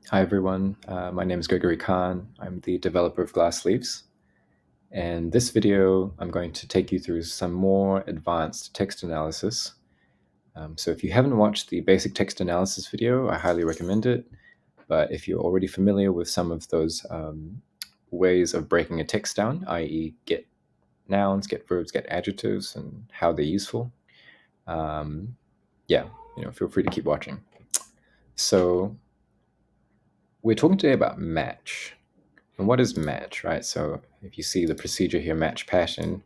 Hi, everyone. My name is Gregory Khan. I'm the developer of Glass Leaves. And this video, I'm going to take you through some more advanced text analysis. So if you haven't watched the basic text analysis video, I highly recommend it. But if you're already familiar with some of those ways of breaking a text down, i.e. get nouns, get verbs, get adjectives, and how they're useful, yeah, feel free to keep watching. So we're talking today about match. And what is match, right? So if you see the procedure here, match pattern,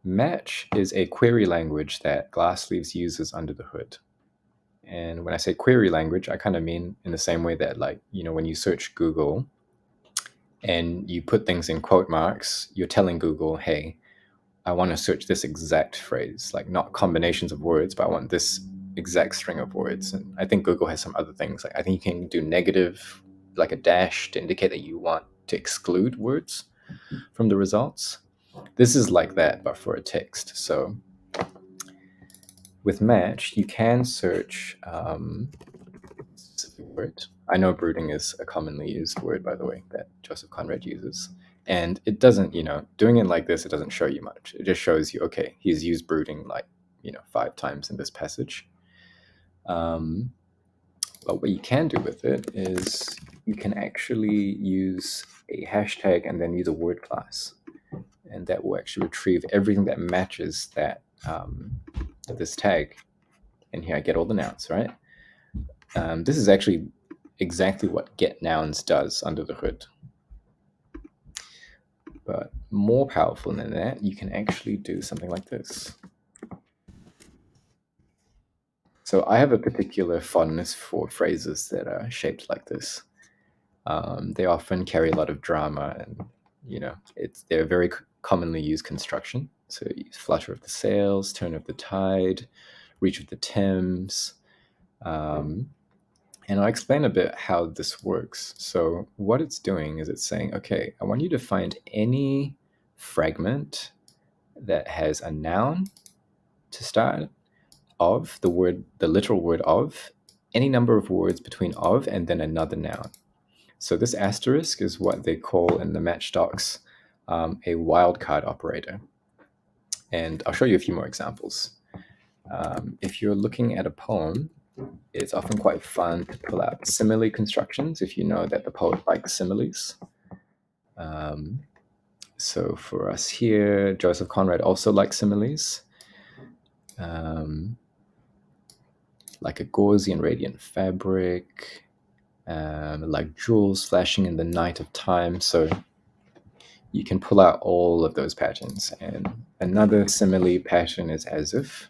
match is a query language that Glassleaves uses under the hood. And when I say query language, I kind of mean in the same way that, like, when you search Google and you put things in quote marks, you're telling Google, hey, I want to search this exact phrase, like not combinations of words, but I want this exact string of words. And I think Google has some other things. Like I think you can do negative, like a dash, to indicate that you want to exclude words from the results. This is like that, but for a text. So with match, you can search specific word. I know brooding is a commonly used word, by the way, that Joseph Conrad uses. And it doesn't, doing it like this, it doesn't show you much. It just shows you, okay, he's used brooding like, 5 times in this passage. But what you can do with it is you can actually use a hashtag and then use a word class. And that will actually retrieve everything that matches that this tag. And here I get all the nouns, right? This is actually exactly what get nouns does under the hood. But more powerful than that, you can actually do something like this. So I have a particular fondness for phrases that are shaped like this. They often carry a lot of drama, and they're very commonly used construction. So you use flutter of the sails, turn of the tide, reach of the Thames. And I'll explain a bit how this works. So what it's doing is it's saying, okay, I want you to find any fragment that has a noun to start of, the literal word of, any number of words between of and then another noun. So this asterisk is what they call in the match docs a wildcard operator. And I'll show you a few more examples. If you're looking at a poem, it's often quite fun to pull out simile constructions if you know that the poet likes similes. So for us here, Joseph Conrad also likes similes. Like a gauzy and radiant fabric, like jewels flashing in the night of time. So you can pull out all of those patterns. And another simile pattern is as if.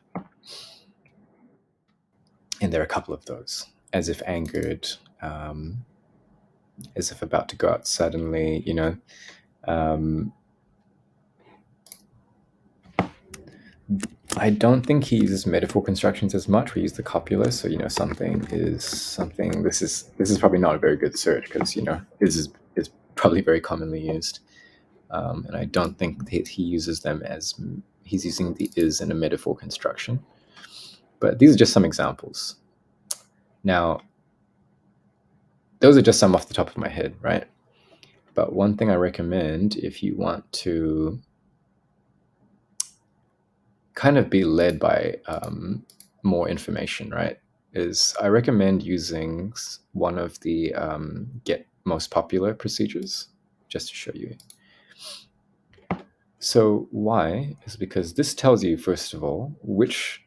And there are a couple of those. As if angered, as if about to go out suddenly, I don't think he uses metaphor constructions as much. We use the copula, so something is something. This is probably not a very good search because is probably very commonly used, and I don't think he uses them as he's using the is in a metaphor construction. But these are just some examples. Now, those are just some off the top of my head, right? But one thing I recommend if you want to kind of be led by more information, right, is I recommend using one of the get most popular procedures just to show you. So why is because this tells you, first of all, which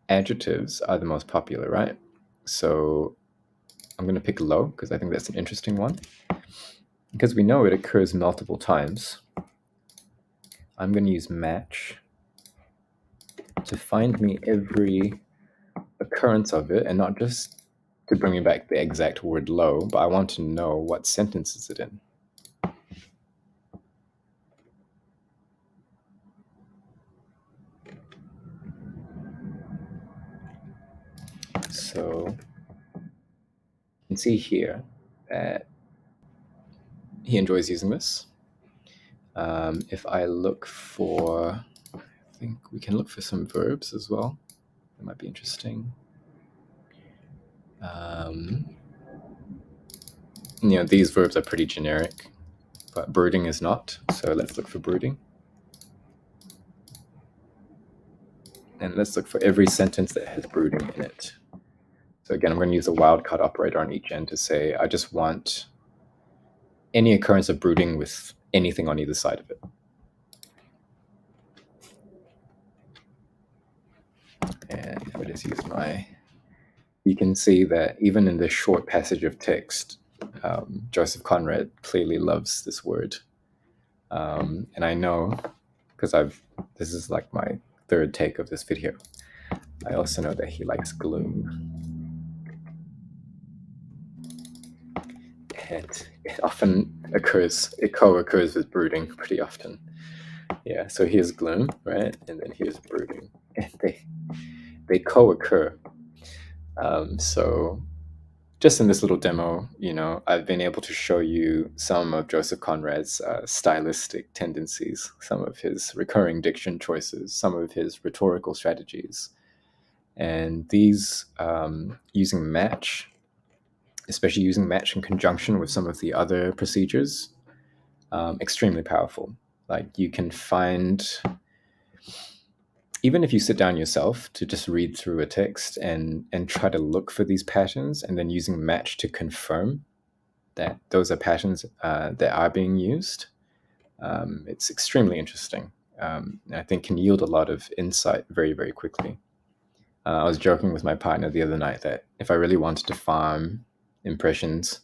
adjectives are the most popular, right? So I'm going to pick low because I think that's an interesting one. Because we know it occurs multiple times, I'm going to use match to find me every occurrence of it, and not just to bring me back the exact word low, but I want to know what sentence is it in. So you can see here that he enjoys using this. If I look for, I think we can look for some verbs as well. That might be interesting. these verbs are pretty generic, but brooding is not. So let's look for brooding. And let's look for every sentence that has brooding in it. So again, I'm going to use a wildcard operator on each end to say, I just want any occurrence of brooding with anything on either side of it. And if I just use you can see that even in this short passage of text, Joseph Conrad clearly loves this word. And I know, because this is like my third take of this video, I also know that he likes gloom. It often co-occurs with brooding pretty often. Yeah, so here's gloom, right? And then here's brooding. And they co-occur. So just in this little demo, I've been able to show you some of Joseph Conrad's stylistic tendencies, some of his recurring diction choices, some of his rhetorical strategies. And these, using match, especially using match in conjunction with some of the other procedures, extremely powerful. Like you can find, even if you sit down yourself to just read through a text and try to look for these patterns, and then using match to confirm that those are patterns that are being used, it's extremely interesting. I think can yield a lot of insight very, very quickly. I was joking with my partner the other night that if I really wanted to farm impressions,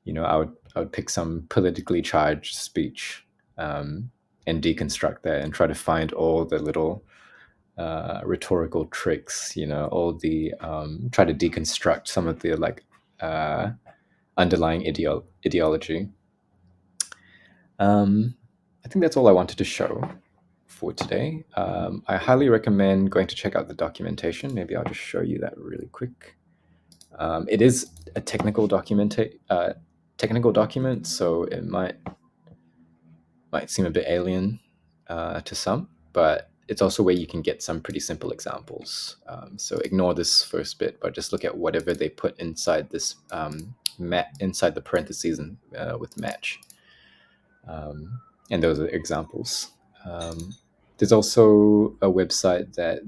I would pick some politically charged speech, and deconstruct that and try to find all the little rhetorical tricks, all the try to deconstruct some of the underlying ideology. I think that's all I wanted to show for today. I highly recommend going to check out the documentation. Maybe I'll just show you that really quick. It is a technical document, so it might seem a bit alien to some, but it's also where you can get some pretty simple examples. So ignore this first bit, but just look at whatever they put inside this inside the parentheses and with match. And those are examples. There's also a website that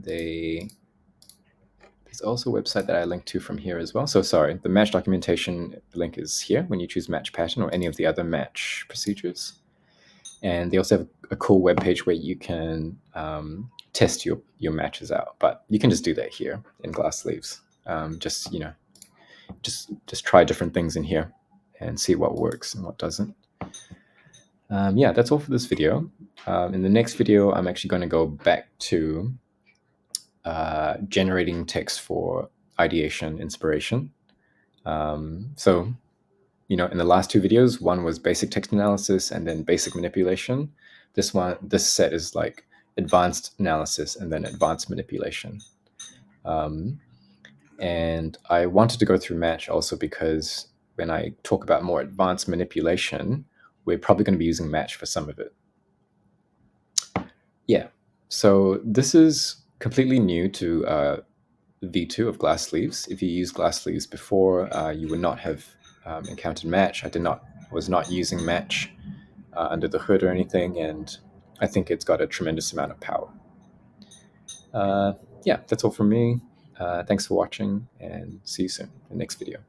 I linked to from here as well. So sorry, the match documentation link is here when you choose match pattern or any of the other match procedures. And they also have a cool web page where you can test your matches out. But you can just do that here in Glass Sleeves. Just try different things in here and see what works and what doesn't. Yeah, that's all for this video. In the next video, I'm actually going to go back to generating text for ideation, inspiration. So, in the last two videos, one was basic text analysis and then basic manipulation. This set is like advanced analysis and then advanced manipulation. And I wanted to go through match also because when I talk about more advanced manipulation, we're probably going to be using match for some of it. Yeah, so this is completely new to V2 of Glass Sleeves. If you used Glass Sleeves before, you would not have encountered match. Was not using match under the hood or anything, and I think it's got a tremendous amount of power. Yeah, that's all from me. Thanks for watching, and see you soon in the next video.